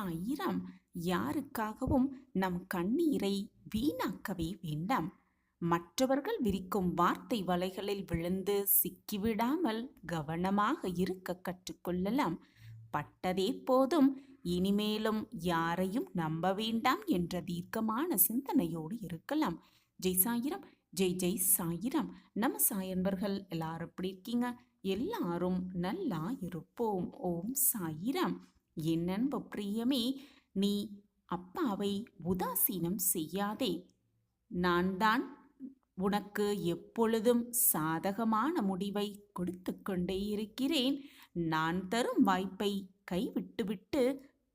சாயிரம். யாருக்காகவும் நம் கண்ணீரை வீணாக்கவே வேண்டாம். மற்றவர்கள் விரிக்கும் வார்த்தை வலைகளில் விழுந்து சிக்கிவிடாமல் கவனமாக இருக்க கற்றுக்கொள்ளலாம். பட்டதே போதும், இனிமேலும் யாரையும் நம்ப வேண்டாம் என்ற தீர்க்கமான சிந்தனையோடு இருக்கலாம். ஜெய் சாயிரம், ஜெய் ஜெய் சாயிரம். நம்ம சாயன்பர்கள் எல்லாரும் எப்படி இருக்கீங்க? எல்லாரும் நல்லா இருப்போம். ஓம் சாயிரம். என் அன்பு பிரியமே, நீ அப்பாவை உதாசீனம் செய்யாதே. நான் தான் உனக்கு எப்பொழுதும் சாதகமான முடிவை கொடுத்து கொண்டே இருக்கிறேன். நான் தரும் வாய்ப்பை கைவிட்டுவிட்டு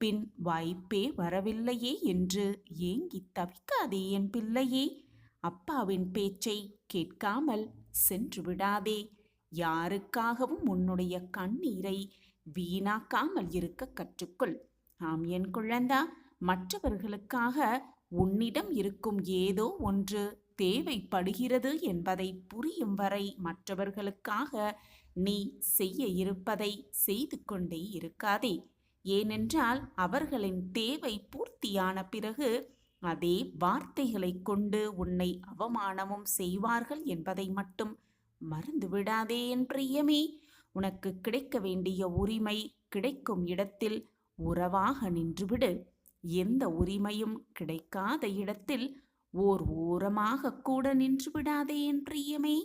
பின் வாய்ப்பே வரவில்லையே என்று ஏங்கி தவிக்காதே என் பிள்ளையே. அப்பாவின் பேச்சை கேட்காமல் சென்று விடாதே. யாருக்காகவும் உன்னுடைய கண்ணீரை வீணாக்காமல் இருக்க கற்றுக்கொள். ஆம் என் குழந்தா, மற்றவர்களுக்காக உன்னிடம் இருக்கும் ஏதோ ஒன்று தேவைப்படுகிறது என்பதை புரியும் வரை மற்றவர்களுக்காக நீ செய்ய இருப்பதை செய்து கொண்டே இருக்காதே. ஏனென்றால் அவர்களின் தேவை பூர்த்தியான பிறகு அதே வார்த்தைகளை கொண்டு உன்னை அவமானமும் செய்வார்கள் என்பதை மட்டும் மறந்துவிடாதே என் பிரியமே. உனக்கு கிடைக்க வேண்டிய உரிமை கிடைக்கும் இடத்தில் உறவாக நின்றுவிடு. எந்த உரிமையும் கிடைக்காத இடத்தில் ஓர் ஓரமாக கூட நின்று விடாதே என் பிரியமே.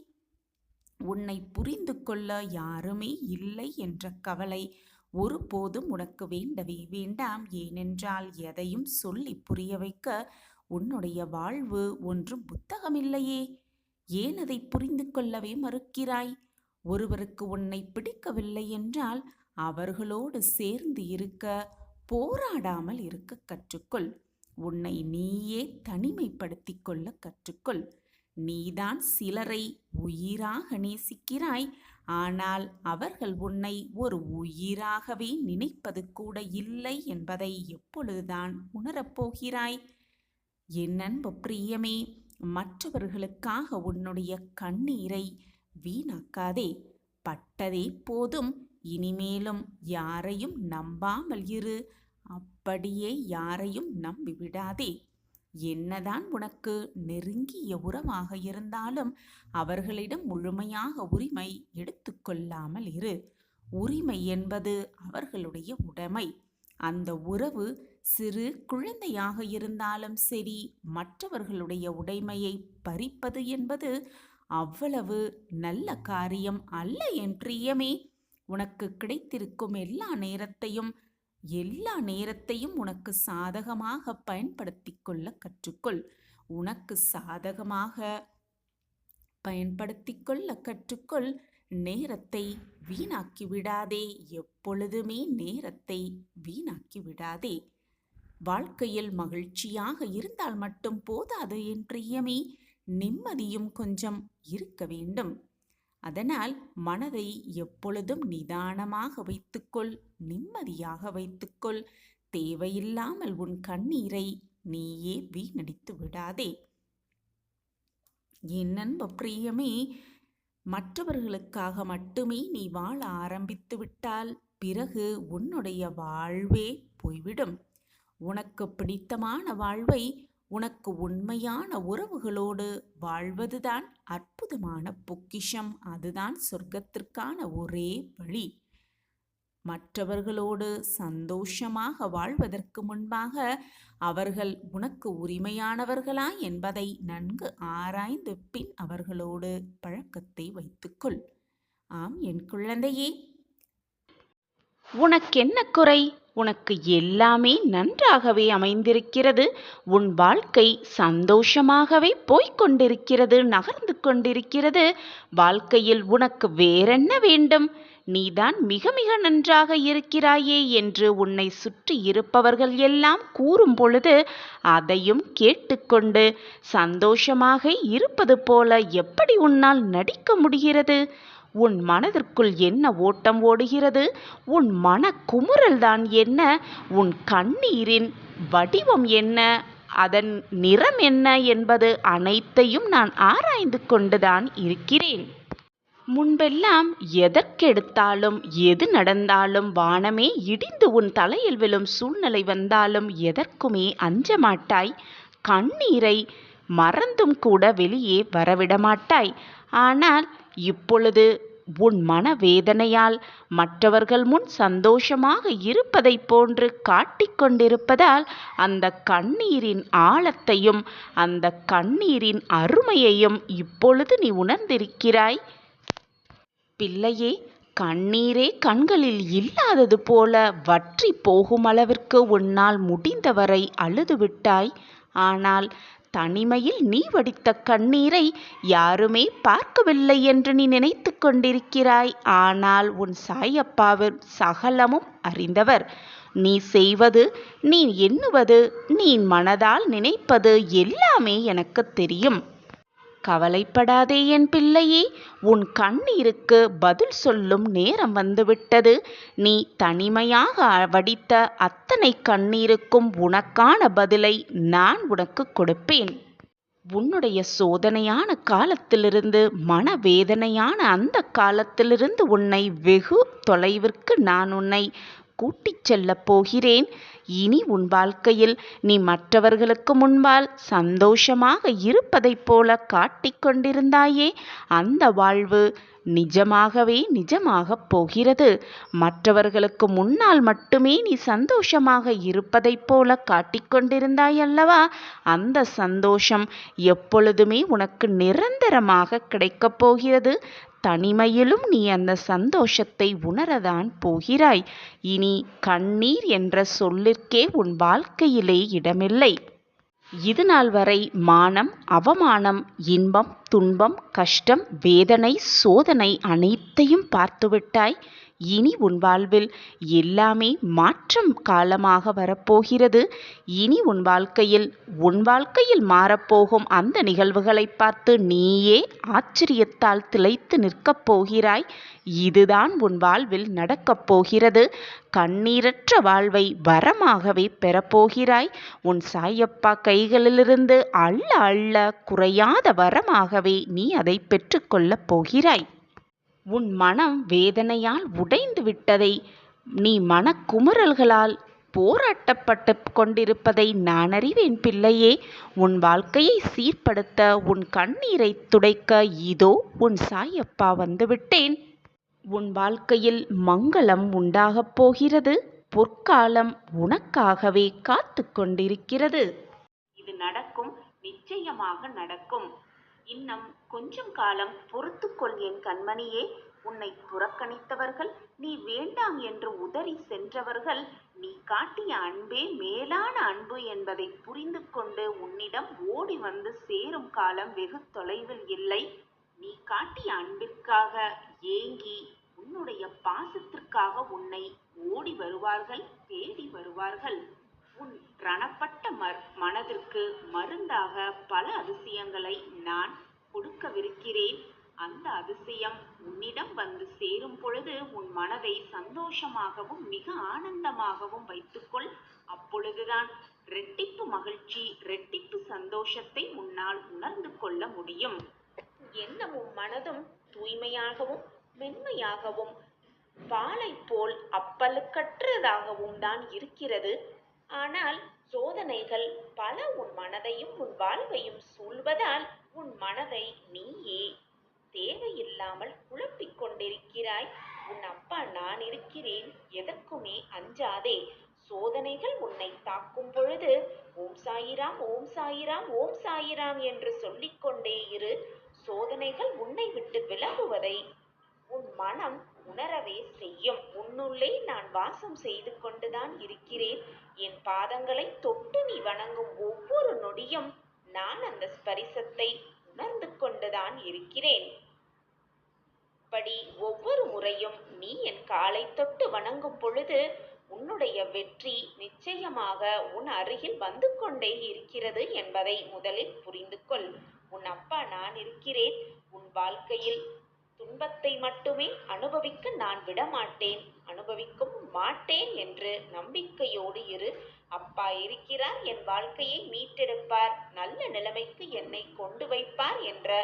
உன்னை புரிந்து கொள்ள யாருமே இல்லை என்ற கவலை ஒருபோதும் உனக்கு வேண்டவே வேண்டாம். ஏனென்றால் எதையும் சொல்லி புரிய வைக்க உன்னுடைய வாழ்வு ஒன்றும் புத்தகமில்லையே. ஏன் அதை புரிந்து கொள்ளவே மறுக்கிறாய்? ஒருவருக்கு உன்னை பிடிக்கவில்லை என்றால் அவர்களோடு சேர்ந்து இருக்க போராடாமல் இருக்க கற்றுக்கொள். உன்னை நீயே தனிமைப்படுத்தி கொள்ள கற்றுக்கொள். நீதான் சிலரை உயிராக நேசிக்கிறாய், ஆனால் அவர்கள் உன்னை ஒரு உயிராகவே நினைப்பது கூட இல்லை என்பதை எப்பொழுதுதான் உணரப்போகிறாய்? என் அன்பு பிரியமே, மற்றவர்களுக்காக உன்னுடைய கண்ணீரை வீணாக்காதே. பட்டதே போதும், இனிமேலும் யாரையும் நம்பாமல் இரு. அப்படியே யாரையும் நம்பிவிடாதே. என்னதான் உனக்கு நெருங்கிய உறவாக இருந்தாலும் அவர்களிடம் முழுமையாக உரிமை எடுத்துக்கொள்ளாமல் இரு. உரிமை என்பது அவர்களுடைய உடைமை. அந்த உறவு சிறு குழந்தையாக இருந்தாலும் சரி, மற்றவர்களுடைய உடைமையை பறிப்பது என்பது அவ்வளவு நல்ல காரியம் அல்ல என் பிரியமே. உனக்கு கிடைத்திருக்கும் எல்லா நேரத்தையும் உனக்கு சாதகமாக பயன்படுத்தி கொள்ள கற்றுக்கொள். உனக்கு சாதகமாக பயன்படுத்தி கொள்ள கற்றுக்கொள். நேரத்தை வீணாக்கி விடாதே. எப்பொழுதுமே நேரத்தை வீணாக்கி விடாதே. வாழ்க்கையில் மகிழ்ச்சியாக இருந்தால் மட்டும் போதாது என் பிரியமே. நிம்மதியும் கொஞ்சம் இருக்க வேண்டும். அதனால் மனதை எப்பொழுதும் நிதானமாக வைத்துக்கொள், நிம்மதியாக வைத்துக்கொள். தேவையில்லாமல் உன் கண்ணீரை நீயே வீணடித்து விடாதே. என் அன்பு பிரியமே, மற்றவர்களுக்காக மட்டுமே நீ வாழ ஆரம்பித்து விட்டால் பிறகு உன்னுடைய வாழ்வே போய்விடும். உனக்கு பிடித்தமான வாழ்வை உனக்கு உண்மையான உறவுகளோடு வாழ்வதுதான் அற்புதமான பொக்கிஷம். அதுதான் சொர்க்கத்திற்கான ஒரே வழி. மற்றவர்களோடு சந்தோஷமாக வாழ்வதற்கு முன்பாக அவர்கள் உனக்கு உரிமையானவர்களா என்பதை நன்கு ஆராய்ந்து பின் அவர்களோடு பழக்கத்தை வைத்துக்கொள். ஆம் என் குழந்தையே, உனக்கென்ன குறை? உனக்கு எல்லாமே நன்றாகவே அமைந்திருக்கிறது. உன் வாழ்க்கை சந்தோஷமாகவே போய்கொண்டிருக்கிறது, நகர்ந்து கொண்டிருக்கிறது. வாழ்க்கையில் உனக்கு வேறென்ன வேண்டும்? நீதான் மிக மிக நன்றாக இருக்கிறாயே என்று உன்னை சுற்றி இருப்பவர்கள் எல்லாம் கூறும் பொழுது அதையும் கேட்டுக்கொண்டு சந்தோஷமாக இருப்பது போல எப்படி உன்னால் நடிக்க முடிகிறது? உன் மனதிற்குள் என்ன ஓட்டம் ஓடுகிறது? உன் மன குமுறல்தான் என்ன? உன் கண்ணீரின் வடிவம் என்ன? அதன் நிறம் என்ன என்பது அனைத்தையும் நான் ஆராய்ந்து கொண்டுதான் இருக்கிறேன். முன்பெல்லாம் எதற்கெடுத்தாலும் எது நடந்தாலும் வானமே இடிந்து உன் தலையில் விழும் சூழ்நிலை வந்தாலும் எதற்குமே அஞ்ச மாட்டாய். கண்ணீரை மறந்தும் கூட வெளியே வரவிடமாட்டாய். ஆனால் இப்பொழுது உன் மனவேதனையால் மற்றவர்கள் முன் சந்தோஷமாக இருப்பதைப் போன்று காட்டிக்கொண்டிருப்பதால் அந்த கண்ணீரின் ஆழத்தையும் அந்த கண்ணீரின் அருமையையும் இப்பொழுது நீ உணர்ந்திருக்கிறாய். பிள்ளையே, கண்ணீரே கண்களில் இல்லாதது போல வற்றி போகும் அளவிற்கு உன்னால் முடிந்தவரை அழுதுவிட்டாய். ஆனால் தனிமையில் நீ வடித்த கண்ணீரை யாருமே பார்க்கவில்லை என்று நீ நினைத்து கொண்டிருக்கிறாய். ஆனால் உன் சாயப்பாவின் சகலமும் அறிந்தவர். நீ செய்வது, நீ எண்ணுவது, நீ மனதால் நினைப்பது எல்லாமே எனக்கு தெரியும். கவலைப்படாதே என் பிள்ளையே, உன் கண்ணீருக்கு பதில் சொல்லும் நேரம் வந்துவிட்டது. நீ தனிமையாக வடித்த அத்தனை கண்ணீருக்கும் உனக்கான பதிலை நான் உனக்கு கொடுப்பேன். உன்னுடைய சோதனையான காலத்திலிருந்து, மனவேதனையான அந்த காலத்திலிருந்து உன்னை வெகு தொலைவிற்கு நான் உன்னை கூட்டிச் செல்லப் போகிறேன். இனி உன் வாழ்க்கையில் நீ மற்றவர்களுக்கு முன்பால் சந்தோஷமாக இருப்பதைப் போல காட்டிக்கொண்டிருந்தாயே, அந்த வாழ்வு நிஜமாகவே நிஜமாகப் போகிறது. மற்றவர்களுக்கு முன்னால் மட்டுமே நீ சந்தோஷமாக இருப்பதைப் போல காட்டிக்கொண்டிருந்தாய் அல்லவா? அந்த சந்தோஷம் எப்பொழுதுமே உனக்கு நிரந்தரமாக கிடைக்கப் போகிறது. தனிமையிலும் நீ அந்த சந்தோஷத்தை உணரதான் போகிறாய். இனி கண்ணீர் என்ற சொல்லிற்கே உன் வாழ்க்கையிலே இடமில்லை. இதுநாள் வரை மானம், அவமானம், இன்பம், துன்பம், கஷ்டம், வேதனை, சோதனை அனைத்தையும் பார்த்துவிட்டாய். இனி உன் வாழ்வில் எல்லாமே மாற்றம் காலமாக வரப்போகிறது. இனி உன் வாழ்க்கையில் மாறப்போகும் அந்த நிகழ்வுகளை பார்த்து நீயே ஆச்சரியத்தால் திளைத்து நிற்கப் போகிறாய். இதுதான் உன் வாழ்வில் நடக்கப் போகிறது. கண்ணீரற்ற வாழ்வை வரமாகவே பெறப்போகிறாய். உன் சாயப்பா கைகளிலிருந்து அள்ள அள்ள குறையாத வரமாகவே நீ அதை பெற்றுக்கொள்ளப் போகிறாய். உன் மனம் வேதனையால் உடைந்து விட்டதை, நீ மனக்குமுறல்களால் போராட்டப்பட்டு கொண்டிருப்பதை நான் அறிவேன் பிள்ளையே. உன் வாழ்க்கையை சீர்படுத்த, உன் கண்ணீரை துடைக்க இதோ உன் சாயப்பா வந்துவிட்டேன். உன் வாழ்க்கையில் மங்களம் உண்டாகப் போகிறது. பொற்காலம் உனக்காகவே காத்து கொண்டிருக்கிறது. இது நடக்கும், நிச்சயமாக நடக்கும். இன்னும் கொஞ்சம் காலம் பொறுத்துக்கொள் என் கண்மணியே. உன்னை புறக்கணித்தவர்கள், நீ வேண்டாம் என்று உதறி சென்றவர்கள், நீ காட்டிய அன்பே மேலான அன்பு என்பதை புரிந்து கொண்டு உன்னிடம் ஓடி வந்து சேரும் காலம் வெகு தொலைவில் இல்லை. நீ காட்டிய அன்பிற்காக ஏங்கி, உன்னுடைய பாசத்திற்காக உன்னை ஓடி வருவார்கள், தேடி வருவார்கள். உன் ரணப்பட்ட மனதிற்கு மருந்தாக பல அதிசயங்களை நான் கொடுக்கவிருக்கிறேன். அந்த அதிசயம் உன்னிடம் வந்து சேரும் பொழுது உன் மனதை சந்தோஷமாகவும் மிக ஆனந்தமாகவும் வைத்துக்கொள். அப்பொழுதுதான் இரட்டிப்பு மகிழ்ச்சி, இரட்டிப்பு சந்தோஷத்தை உன்னால் உணர்ந்து கொள்ள முடியும். எண்ணமும் மனதும் தூய்மையாகவும் மென்மையாகவும் பாலை போல் அப்பலுக்கற்றதாகவும் தான் இருக்கிறது. ஆனால் சோதனைகள் பல உன் மனதையும் உன் வாழ்வையும் சூழ்வதால் உன் மனதை நீயே தேவையில்லாமல் குழப்பிக் கொண்டிருக்கிறாய். உன் அப்பா நான் இருக்கிறேன், எதற்குமே அஞ்சாதே. சோதனைகள் உன்னை தாக்கும் பொழுது ஓம் சாயிராம், ஓம் சாயிராம், ஓம் சாயிராம் என்று சொல்லிக்கொண்டே இரு. சோதனைகள் உன்னை விட்டு விலகுவதை உன் மனம் உணரவே செய்யும். உன்னுள்ளே நான் வாசம் செய்து கொண்டுதான் இருக்கிறேன். என் பாதங்களை தொட்டு நீ வணங்கும் ஒவ்வொரு நொடியும் நான் அந்த ஸ்பரிசத்தை உணர்ந்து கொண்டுதான் இருக்கிறேன். படி ஒவ்வொரு முறையும் நீ என் காலை தொட்டு வணங்கும் பொழுது உன்னுடைய வெற்றி நிச்சயமாக உன் அருகில் வந்து கொண்டே இருக்கிறது என்பதை முதலில் புரிந்து கொள். உன் அப்பா நான் இருக்கிறேன். உன் வாழ்க்கையில் துன்பத்தை மட்டுமே அனுபவிக்க நான் விடமாட்டேன், அனுபவிக்கவும் மாட்டேன் என்று நம்பிக்கையோடு இரு. அப்பா இருக்கிறார், என் வாழ்க்கையை மீட்டெடுப்பார், நல்ல நிலைமைக்கு என்னை கொண்டு வைப்பார் என்ற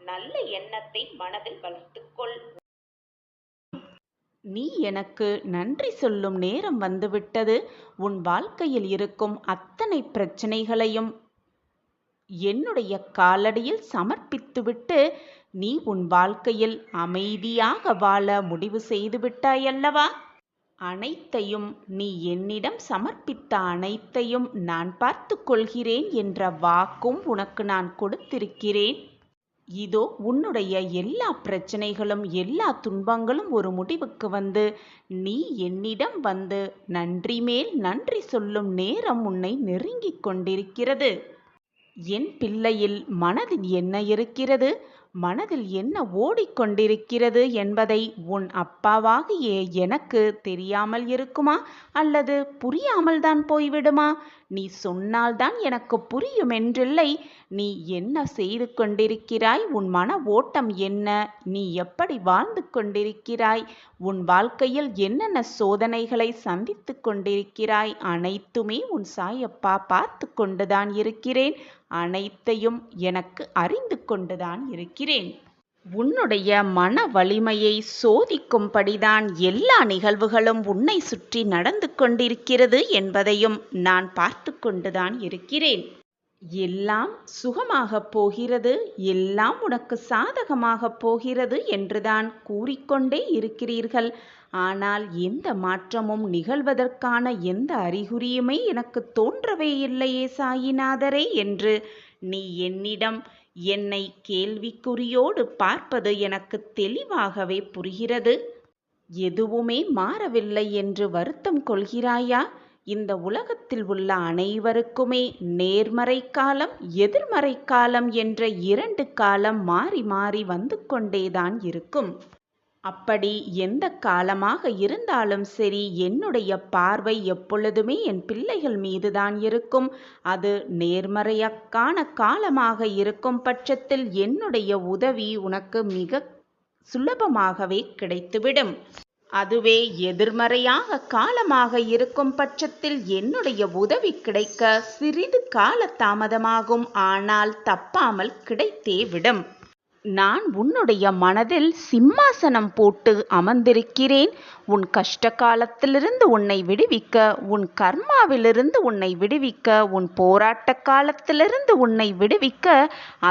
நல்ல எண்ணத்தை மனதில் வளர்த்துக்கொள். நீ எனக்கு நன்றி சொல்லும் நேரம் வந்துவிட்டது. உன் வாழ்க்கையில் இருக்கும் அத்தனை பிரச்சனைகளையும் என்னுடைய காலடியில் சமர்ப்பித்துவிட்டு நீ உன் வாழ்க்கையில் அமைதியாக வாழ முடிவு செய்து விட்டாயல்லவா? அனைத்தையும் நீ என்னிடம் சமர்ப்பித்த அனைத்தையும் நான் பார்த்து கொள்கிறேன் என்ற வாக்கும் உனக்கு நான் கொடுத்திருக்கிறேன். இதோ உன்னுடைய எல்லா பிரச்சனைகளும் எல்லா துன்பங்களும் ஒரு முடிவுக்கு வந்து நீ என்னிடம் வந்து நன்றி மேல் நன்றி சொல்லும் நேரம் உன்னை நெருங்கிக் கொண்டிருக்கிறது. என் பிள்ளையில் மனதில் என்ன இருக்கிறது, மனதில் என்ன ஓடிக்கொண்டிருக்கிறது என்பதை உன் அப்பாவாகிய எனக்கு தெரியாமல் இருக்குமா, அல்லது புரியாமல் தான் போய்விடுமா? நீ சொன்னால்தான் எனக்கு புரியும் என்றில்லை. நீ என்ன செய்து கொண்டிருக்கிறாய், உன் மன ஓட்டம் என்ன, நீ எப்படி வாழ்ந்து கொண்டிருக்கிறாய், உன் வாழ்க்கையில் என்னென்ன சோதனைகளை சந்தித்து கொண்டிருக்கிறாய், அனைத்துமே உன் சாயப்பா பார்த்து கொண்டுதான் இருக்கிறேன். அனைத்தையும் எனக்கு அறிந்து கொண்டுதான் இருக்கிறேன். உன்னுடைய மன வலிமையை சோதிக்கும்படிதான் எல்லா நிகழ்வுகளும் உன்னை சுற்றி நடந்து கொண்டிருக்கிறது என்பதையும் நான் பார்த்து கொண்டுதான் இருக்கிறேன். எல்லாம் சுகமாகப் போகிறது, எல்லாம் உனக்கு சாதகமாகப் போகிறது என்றுதான் கூறிக்கொண்டே இருக்கிறீர்கள். ஆனால் எந்த மாற்றமும் நிகழ்வதற்கான எந்த அறிகுறியுமே எனக்கு தோன்றவே இல்லையே சாயிநாதரே என்று நீ என்னிடம் என்னை கேள்விக்குறியோடு பார்ப்பது எனக்கு தெளிவாகவே புரிகிறது. எதுவுமே மாறவில்லை என்று வருத்தம் கொள்கிறாயா? இந்த உலகத்தில் உள்ள அனைவருக்குமே நேர்மறை காலம், எதிர்மறை காலம் என்ற 2 காலம் மாறி மாறி வந்து கொண்டேதான் இருக்கும். அப்படி எந்த காலமாக இருந்தாலும் சரி, என்னுடைய பார்வை எப்பொழுதுமே என் பிள்ளைகள் மீதுதான் இருக்கும். அது நேர்மறையான காலமாக இருக்கும் பட்சத்தில் என்னுடைய உதவி உனக்கு மிக சுலபமாகவே கிடைத்துவிடும். அதுவே எதிர்மறையாக காலமாக இருக்கும் பட்சத்தில் என்னுடைய உதவி கிடைக்க சிறிது கால தாமதமாகும். ஆனால் தப்பாமல் கிடைத்தே விடும். நான் உன்னுடைய மனதில் சிம்மாசனம் போட்டு அமர்ந்திருக்கிறேன். உன் கஷ்ட காலத்திலிருந்து உன்னை விடுவிக்க, உன் கர்மாவிலிருந்து உன்னை விடுவிக்க, உன் போராட்ட காலத்திலிருந்து உன்னை விடுவிக்க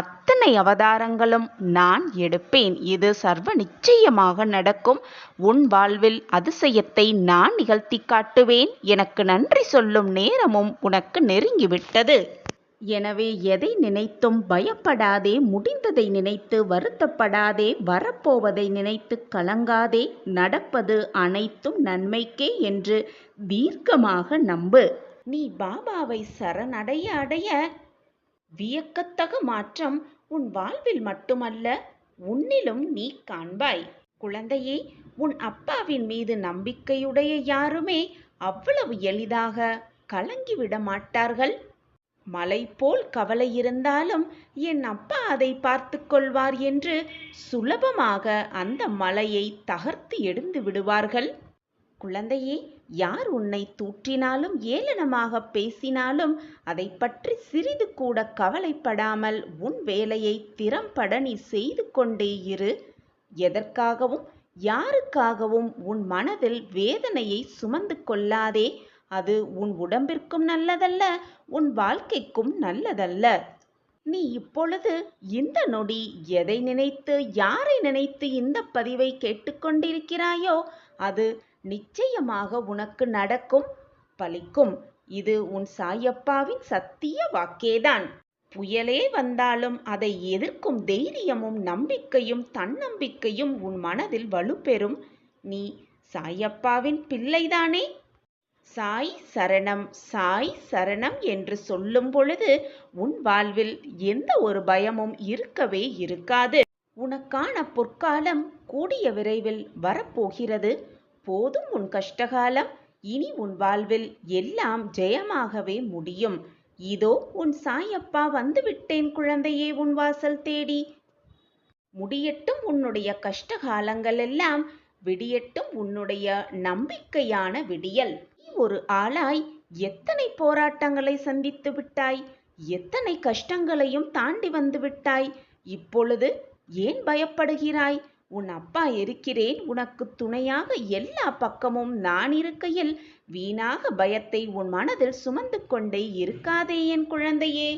அத்தனை அவதாரங்களும் நான் எடுப்பேன். இது சர்வ நிச்சயமாக நடக்கும். உன் வாழ்வில் அதிசயத்தை நான் நிகழ்த்தி காட்டுவேன். எனக்கு நன்றி சொல்லும் நேரமும் உனக்கு நெருங்கிவிட்டது. எனவே எதை நினைத்தும் பயப்படாதே, முடிந்ததை நினைத்து வருத்தப்படாதே, வரப்போவதை நினைத்து கலங்காதே. நடப்பது அனைத்தும் நன்மைக்கே என்று தீர்க்கமாக நம்பு. நீ பாபாவை சரணடைய அடைய வியக்கத்தக மாற்றம் உன் வாழ்வில் மட்டுமல்ல, உன்னிலும் நீ காண்பாய். குழந்தையே, உன் அப்பாவின் மீது நம்பிக்கையுடைய யாருமே அவ்வளவு எளிதாக கலங்கிவிட மாட்டார்கள். மலை போல் கவலை இருந்தாலும் என் அப்பா அதை பார்த்து கொள்வார் என்று சுலபமாக அந்த மலையை தகர்த்து எடுத்து விடுவார்கள். குழந்தையே, யார் உன்னை தூற்றினாலும் ஏளனமாக பேசினாலும் அதை பற்றி சிறிது கூட கவலைப்படாமல் உன் வேலையை திறம்பட நீ செய்து கொண்டே இரு. எதற்காகவும் யாருக்காகவும் உன் மனதில் வேதனையை சுமந்து கொள்ளாதே. அது உன் உடம்பிற்கும் நல்லதல்ல, உன் வாழ்க்கைக்கும் நல்லதல்ல. நீ இப்பொழுது இந்த நொடி எதை நினைத்து யாரை நினைத்து இந்த பதிவை கேட்டுக்கொண்டிருக்கிறாயோ அது நிச்சயமாக உனக்கு நடக்கும், பலிக்கும். இது உன் சாயப்பாவின் சத்திய வாக்கேதான். புயலே வந்தாலும் அதை எதிர்க்கும் தைரியமும் நம்பிக்கையும் தன்னம்பிக்கையும் உன் மனதில் வலுப்பெறும். நீ சாயப்பாவின் பிள்ளைதானே? சாய் சரணம், சாய் சரணம் என்று சொல்லும் பொழுது உன் வாழ்வில் எந்த ஒரு பயமும் இருக்கவே இருக்காது. உனக்கான பொற்காலம் கூடிய விரைவில் வரப்போகிறது. போதும் உன் கஷ்டகாலம். இனி உன் வாழ்வில் எல்லாம் ஜெயமாகவே முடியும். இதோ உன் சாயப்பா வந்துவிட்டேன் குழந்தையே, உன் வாசல் தேடி. முடியட்டும் உன்னுடைய கஷ்டகாலங்கள் எல்லாம், விடியட்டும் உன்னுடைய நம்பிக்கையான விடியல். ஒரு ஆளாய் எத்தனை போராட்டங்களை சந்தித்து விட்டாய், எத்தனை கஷ்டங்களையும் தாண்டி வந்து விட்டாய். இப்பொழுது ஏன் பயப்படுகிறாய்? உன் அப்பா இருக்கிறேன் உனக்கு துணையாக. எல்லா பக்கமும் நான் இருக்கையில் வீணாக பயத்தை உன் மனதில் சுமந்து கொண்டே இருக்காதே என் குழந்தையே.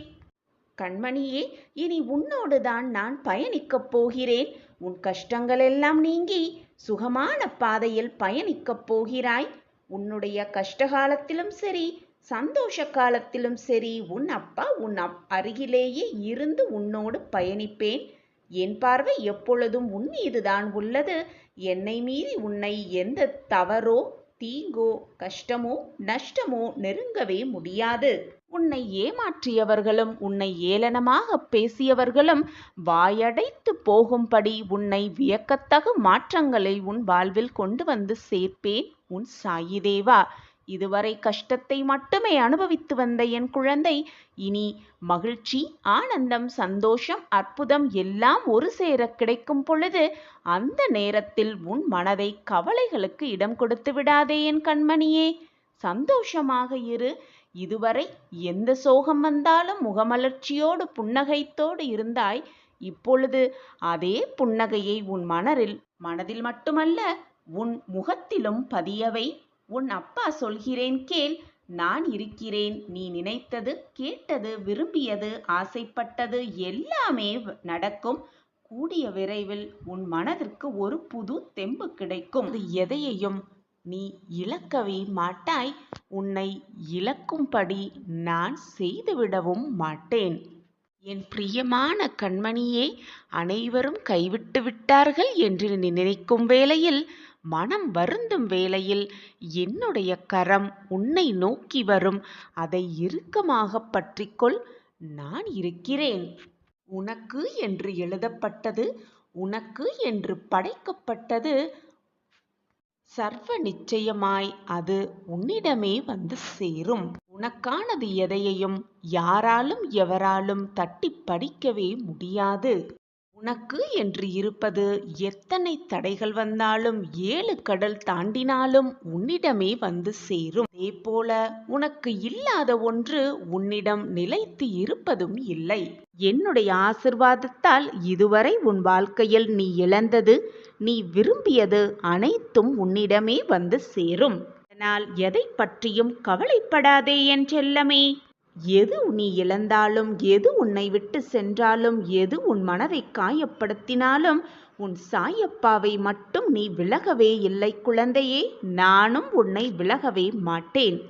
கண்மணியே, இனி உன்னோடுதான் நான் பயணிக்கப் போகிறேன். உன் கஷ்டங்களெல்லாம் நீங்கி சுகமான பாதையில் பயணிக்கப் போகிறாய். உன்னுடைய கஷ்டகாலத்திலும் சரி, சந்தோஷ காலத்திலும் சரி, உன் அப்பா உன் அருகிலேயே இருந்து உன்னோடு பயணிப்பேன். என் பார்வை எப்பொழுதும் உன் மீதுதான் உள்ளது. என்னை மீறி உன்னை எந்த தவறோ தீங்கோ கஷ்டமோ நஷ்டமோ நெருங்கவே முடியாது. உன்னை ஏமாற்றியவர்களும் உன்னை ஏளனமாக பேசியவர்களும் வாயடைத்து போகும்படி உன்னை வியக்கத்தகு மாற்றங்களை உன் வாழ்வில் கொண்டு வந்து சேர்ப்பேன் உன் சாயி தேவா. இதுவரை கஷ்டத்தை மட்டுமே அனுபவித்து வந்த என் குழந்தை இனி மகிழ்ச்சி, ஆனந்தம், சந்தோஷம், அற்புதம் எல்லாம் ஒரு சேர கிடைக்கும் பொழுது அந்த நேரத்தில் உன் மனதை கவலைகளுக்கு இடம் கொடுத்து விடாதே என் கண்மணியே. சந்தோஷமாக இரு. இதுவரை எந்த சோகம் வந்தாலும் முகமலர்ச்சியோடு புன்னகைத்தோடு இருந்தாய். இப்பொழுது அதே புன்னகையை உன் மனதில் மட்டுமல்ல உன் முகத்திலும் பதியவை. உன் அப்பா சொல்கிறேன் கேள். நான் இருக்கிறேன். நீ நினைத்தது, கேட்டது, விரும்பியது, ஆசைப்பட்டது எல்லாமே நடக்கும். கூடிய விரைவில் உன் மனதிற்கு ஒரு புது தெம்பு கிடைக்கும். அது எதையையும் நீ இழக்கவே மாட்டாய். உன்னை இழக்கும்படி நான் செய்துவிடவும் மாட்டேன். என் பிரியமான கண்மணியே, அனைவரும் கைவிட்டு விட்டார்கள் என்று நினைக்கும் வேளையில், மனம் வருந்தும் வேளையில் என்னுடைய கரம் உன்னை நோக்கி வரும். அதை இறுக்கமாக பற்றிக்கொள். நான் இருக்கிறேன். உனக்கு என்று எழுதப்பட்டது, உனக்கு என்று படைக்கப்பட்டது சர்வ நிச்சயமாய் அது உன்னிடமே வந்து சேரும். உனக்கானது எதையையும் யாராலும் எவராலும் தட்டி பறிக்கவே முடியாது. உனக்கு என்று இருப்பது எத்தனை தடைகள் வந்தாலும் 7 கடல் தாண்டினாலும் உன்னிடமே வந்து சேரும். அதே போல உனக்கு இல்லாத ஒன்று உன்னிடம் நிலைத்து இருப்பதும் இல்லை. என்னுடைய ஆசிர்வாதத்தால் இதுவரை உன் வாழ்க்கையில் நீ இழந்தது, நீ விரும்பியது அனைத்தும் உன்னிடமே வந்து சேரும். அதனால் எதை பற்றியும் கவலைப்படாதே என் செல்லமே. எது நீ இழந்தாலும், எது உன்னை விட்டு சென்றாலும், எது உன் மனதை காயப்படுத்தினாலும் உன் சாயப்பாவை மட்டும் நீ விலகவே இல்லை குழந்தையே. நானும் உன்னை விலகவே மாட்டேன்.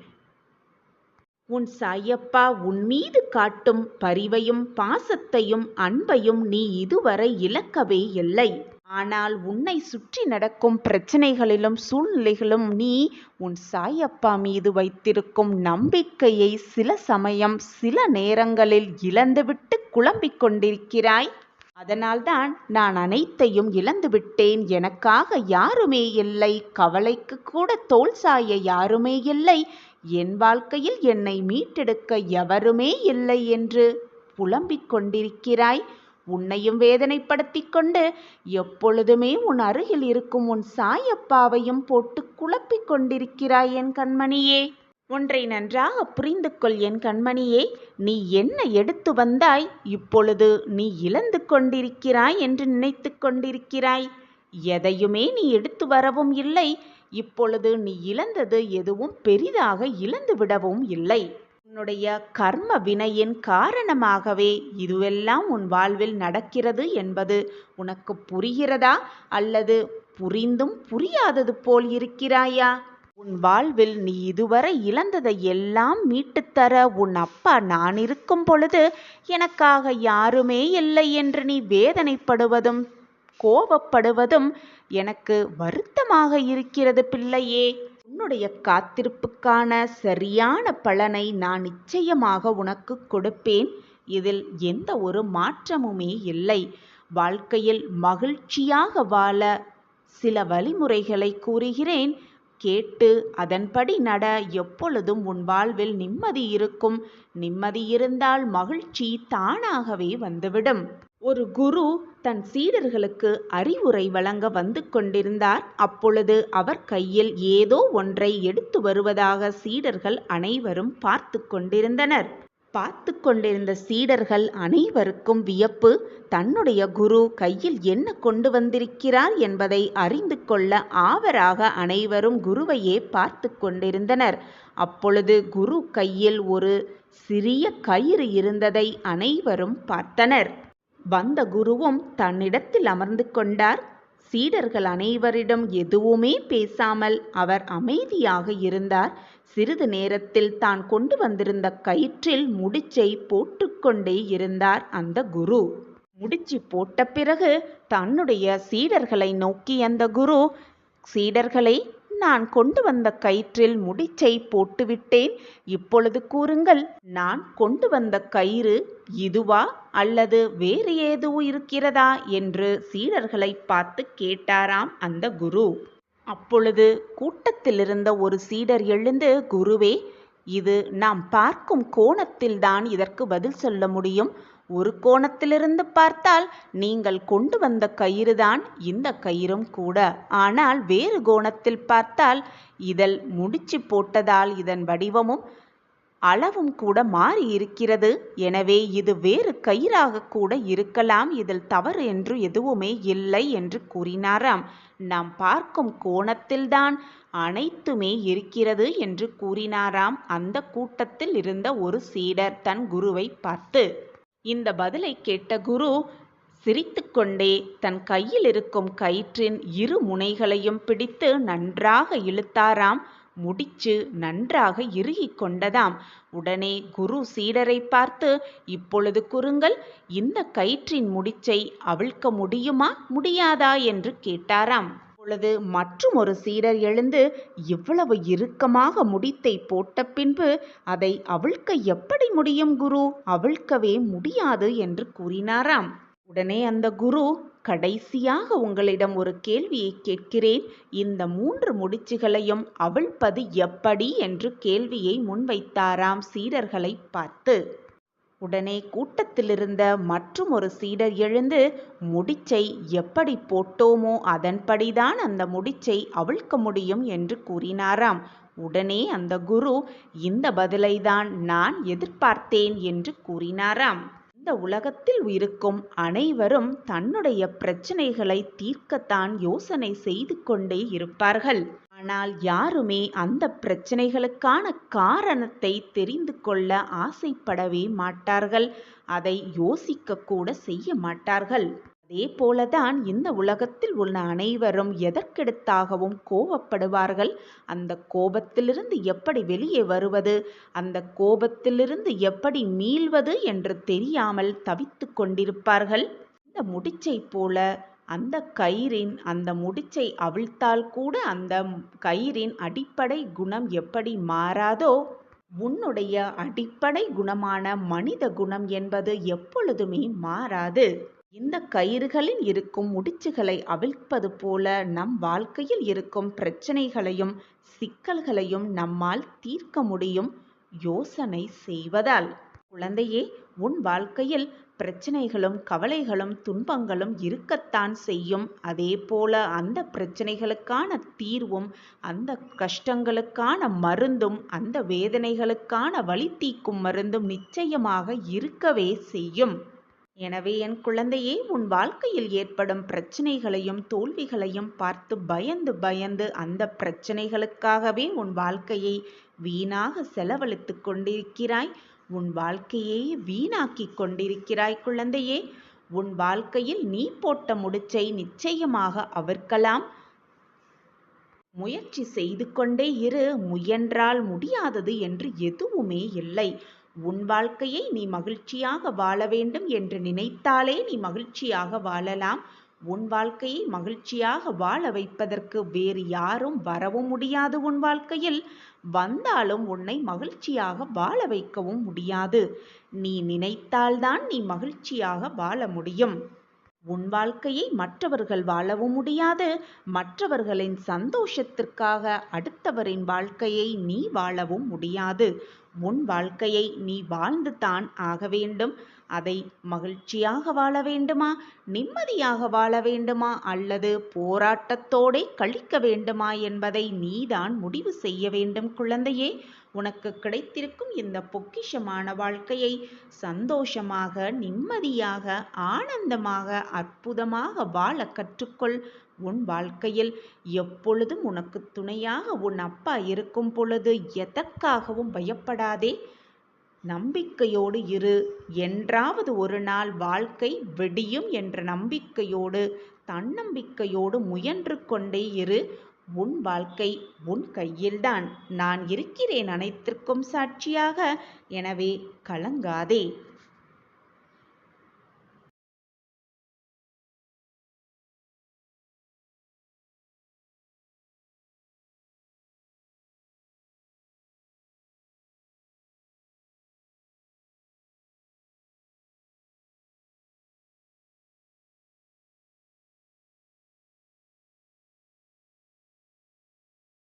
உன் சாயப்பா உன் மீது காட்டும் பரிவையும் பாசத்தையும் அன்பையும் நீ இதுவரை இழக்கவே இல்லை. ஆனால் உன்னை சுற்றி நடக்கும் பிரச்சனைகளிலும் சூழ்நிலைகளும் நீ உன் சாயப்பா மீது வைத்திருக்கும் நம்பிக்கையை சில சமயம் சில நேரங்களில் இழந்துவிட்டு குழம்பிக் கொண்டிருக்கிறாய். அதனால்தான் நான் அனைத்தையும் இழந்துவிட்டேன், எனக்காக யாருமே இல்லை, கவலைக்கு கூட தோள் சாய யாருமே இல்லை, என் வாழ்க்கையில் என்னை மீட்டெடுக்க எவருமே இல்லை என்று புலம்பிக் கொண்டிருக்கிறாய். உன்னையும் வேதனைப்படுத்தி கொண்டு எப்பொழுதுமே உன் அருகில் இருக்கும் உன் சாயப்பாவையும் போட்டு குழப்பிக் கொண்டிருக்கிறாய் என் கண்மணியே. ஒன்றை நன்றாக புரிந்து கொள் என் கண்மணியே. நீ என்ன எடுத்து வந்தாய், இப்பொழுது நீ இழந்து கொண்டிருக்கிறாய் என்று நினைத்து கொண்டிருக்கிறாய். எதையுமே நீ எடுத்து வரவும் இல்லை. இப்பொழுது நீ இழந்தது எதுவும் பெரிதாக இழந்து விடவும் இல்லை. உன்னுடைய கர்ம வினையின் காரணமாகவே இதுவெல்லாம் உன் வாழ்வில் நடக்கிறது என்பது உனக்கு புரிகிறதா, அல்லது புரிந்தும் புரியாதது போல் இருக்கிறாயா? உன் வாழ்வில் நீ இதுவரை இழந்ததை எல்லாம் மீட்டுத்தர உன் அப்பா நான் இருக்கும் பொழுது எனக்காக யாருமே இல்லை என்று நீ வேதனைப்படுவதும் கோபப்படுவதும் எனக்கு வருத்தமாக இருக்கிறது பிள்ளையே. உன்னுடைய காத்திருப்புக்கான சரியான பலனை நான் நிச்சயமாக உனக்கு கொடுப்பேன். இதில் எந்த ஒரு மாற்றமுமே இல்லை. வாழ்க்கையில் மகிழ்ச்சியாக வாழ சில வழிமுறைகளை கூறுகிறேன், கேட்டு அதன்படி நட. எப்பொழுதும் உன் வாழ்வில் நிம்மதி இருக்கும். நிம்மதி இருந்தால் மகிழ்ச்சி தானாகவே வந்துவிடும். ஒரு குரு தன் சீடர்களுக்கு அறிவுரை வழங்க வந்து கொண்டிருந்தார். அப்பொழுது அவர் கையில் ஏதோ ஒன்றை எடுத்து வருவதாக சீடர்கள் அனைவரும் பார்த்து கொண்டிருந்தனர். பார்த்து கொண்டிருந்த சீடர்கள் அனைவருக்கும் வியப்பு. தன்னுடைய குரு கையில் என்ன கொண்டு வந்திருக்கிறார் என்பதை அறிந்து கொள்ள ஆவராக அனைவரும் குருவையே பார்த்து கொண்டிருந்தனர். அப்பொழுது குரு கையில் ஒரு சிறிய கயிறு இருந்ததை அனைவரும் பார்த்தனர். வந்த குருவும் தன்னிடத்தில் அமர்ந்து கொண்டார். சீடர்கள் அனைவரிடம் எதுவுமே பேசாமல் அவர் அமைதியாக இருந்தார். சிறிது நேரத்தில் தான் கொண்டு வந்திருந்த கயிற்றில் முடிச்சை போட்டுக்கொண்டே இருந்தார் அந்த குரு. முடிச்சு போட்ட பிறகு தன்னுடைய சீடர்களை நோக்கி அந்த குரு, சீடர்களே, நான் கொண்டு வந்த கயிற்றில் முடிச்சை போட்டுவிட்டேன். இப்பொழுது கூறுங்கள், நான் கொண்டு வந்த கயிறு இதுவா அல்லது வேறு ஏதோ இருக்கிறதா என்று சீடர்களை பார்த்து கேட்டாராம் அந்த குரு. அப்பொழுது கூட்டத்திலிருந்த ஒரு சீடர் எழுந்து, குருவே, இது நாம் பார்க்கும் கோணத்தில்தான் இதற்கு பதில் சொல்ல முடியும். ஒரு கோணத்திலிருந்து பார்த்தால் நீங்கள் கொண்டு வந்த கயிறுதான் இந்த கயிறும் கூட. ஆனால் வேறு கோணத்தில் பார்த்தால் இதில் முடிச்சு போட்டதால் இதன் வடிவமும் அளவும் கூட மாறி இருக்கிறது. எனவே இது வேறு கயிறாக கூட இருக்கலாம். இதில் தவறு என்று எதுவுமே இல்லை என்று கூறினாராம். நாம் பார்க்கும் கோணத்தில்தான் அனைத்துமே இருக்கிறது என்று கூறினாராம் அந்த கூட்டத்தில் இருந்த ஒரு சீடர் தன் குருவை பார்த்து. இந்த பதிலை கேட்ட குரு சிரித்துக்கொண்டே தன் கையில் இருக்கும் கயிற்றின் இரு முனைகளையும் பிடித்து நன்றாக இழுத்தாராம். முடிச்சு நன்றாக இறுகிக் கொண்டதாம். உடனே குரு சீடரை பார்த்து, இப்பொழுது கூறுங்கள், இந்த கயிற்றின் முடிச்சை அவிழ்க்க முடியுமா முடியாதா என்று கேட்டாராம். அப்பொழுது மற்றும் ஒரு சீடர் எழுந்து, இவ்வளவு இறுக்கமாக முடித்தை போட்ட பின்பு அதை அவிழ்க்க எப்படி முடியும் குரு? அவிழ்க்கவே முடியாது என்று கூறினாராம். உடனே அந்த குரு, கடைசியாக உங்களிடம் ஒரு கேள்வியை கேட்கிறேன். இந்த 3 முடிச்சுகளையும் அவிழ்ப்பது எப்படி என்று கேள்வியை முன்வைத்தாராம் சீடர்களை பார்த்து. உடனே கூட்டத்திலிருந்த மற்றும் ஒரு சீடர் எழுந்து, முடிச்சை எப்படி போட்டோமோ அதன்படிதான் அந்த முடிச்சை அவிழ்க்க முடியும் என்று கூறினாராம். உடனே அந்த குரு, இந்த பதிலைதான் நான் எதிர்பார்த்தேன் என்று கூறினாராம். இந்த உலகத்தில் இருக்கும் அனைவரும் தன்னுடைய பிரச்சனைகளை தீர்க்கத்தான் யோசனை செய்து கொண்டே இருப்பார்கள். ஆனால் யாருமே அந்த பிரச்சனைகளுக்கான காரணத்தை தெரிந்து கொள்ள ஆசைப்படவே மாட்டார்கள். அதை யோசிக்க கூட செய்ய மாட்டார்கள். அதே போலதான் இந்த உலகத்தில் உள்ள அனைவரும் எதற்கெடுத்தாகவும் கோபப்படுவார்கள். அந்த கோபத்திலிருந்து எப்படி வெளியே வருவது, அந்த கோபத்திலிருந்து எப்படி மீள்வது என்று தெரியாமல் தவித்து கொண்டிருப்பார்கள். இந்த முடிச்சை போல அந்த கயிறின் அந்த முடிச்சை அவிழ்த்தால் கூட அந்த கயிறின் அடிப்படை குணம் எப்படி மாறாதோ, உன்னுடைய அடிப்படை குணமான மனித குணம் என்பது எப்பொழுதுமே மாறாது. இந்த கயிறுகளில் இருக்கும் முடிச்சுகளை அவிழ்ப்பது போல நம் வாழ்க்கையில் இருக்கும் பிரச்சனைகளையும் சிக்கல்களையும் நம்மால் தீர்க்க முடியும் யோசனை செய்வதால். குழந்தையே, உன் வாழ்க்கையில் பிரச்சனைகளும் கவலைகளும் துன்பங்களும் இருக்கத்தான் செய்யும். அதே போல அந்த பிரச்சனைகளுக்கான தீர்வும் அந்த கஷ்டங்களுக்கான மருந்தும் அந்த வேதனைகளுக்கான வலி தீர்க்கும் மருந்தும் நிச்சயமாக இருக்கவே செய்யும். எனவே என் குழந்தையே, உன் வாழ்க்கையில் ஏற்படும் பிரச்சனைகளையும் தோல்விகளையும் பார்த்து பயந்து பயந்து அந்த பிரச்சனைகளுக்காகவே உன் வாழ்க்கையை வீணாக செலவழித்து கொண்டிருக்கிறாய். உன் வாழ்க்கையை வீணாக்கி கொண்டிருக்கிறாய் குழந்தையே. உன் வாழ்க்கையில் நீ போட்ட முடிச்சை நிச்சயமாக அவிழ்க்கலாம். முயற்சி செய்து கொண்டே இரு. முயன்றால் முடியாதது என்று எதுவுமே இல்லை. உன் வாழ்க்கையை நீ மகிழ்ச்சியாக வாழ வேண்டும் என்று நினைத்தாலே நீ மகிழ்ச்சியாக வாழலாம். உன் வாழ்க்கையை மகிழ்ச்சியாக வாழ வைப்பதற்கு வேறு யாரும் வரவும் முடியாது. உன் வாழ்க்கையில் வந்தாலும் உன்னை மகிழ்ச்சியாக வாழ வைக்கவும் முடியாது. நீ நினைத்தால்தான் நீ மகிழ்ச்சியாக வாழ முடியும். உன் வாழ்க்கையை மற்றவர்கள் வாழவும் முடியாது. மற்றவர்களின் சந்தோஷத்திற்காக அடுத்தவரின் வாழ்க்கையை நீ வாழவும் முடியாது. உன் வாழ்க்கையை நீ வாழ்ந்து தான் ஆக வேண்டும். அதை மகிழ்ச்சியாக வாழ வேண்டுமா, நிம்மதியாக வாழ வேண்டுமா, அல்லது போராட்டத்தோடே கழிக்க வேண்டுமா என்பதை நீதான் முடிவு செய்ய வேண்டும் குழந்தையே. உனக்கு கிடைத்திருக்கும் இந்த பொக்கிஷமான வாழ்க்கையை சந்தோஷமாக, நிம்மதியாக, ஆனந்தமாக, அற்புதமாக வாழ கற்றுக்கொள். உன் வாழ்க்கையில் எப்பொழுதும் உனக்கு துணையாக உன் அப்பா இருக்கும் பொழுது எதற்காகவும் பயப்படாதே. நம்பிக்கையோடு இரு. என்றாவது ஒரு நாள் வாழ்க்கை வெடியும் என்ற நம்பிக்கையோடு, தன்னம்பிக்கையோடு முயன்று கொண்டே இரு. உன் வாழ்க்கை உன் கையில்தான். நான் இருக்கிறேன் அனைத்திற்கும் சாட்சியாக. எனவே கலங்காதே.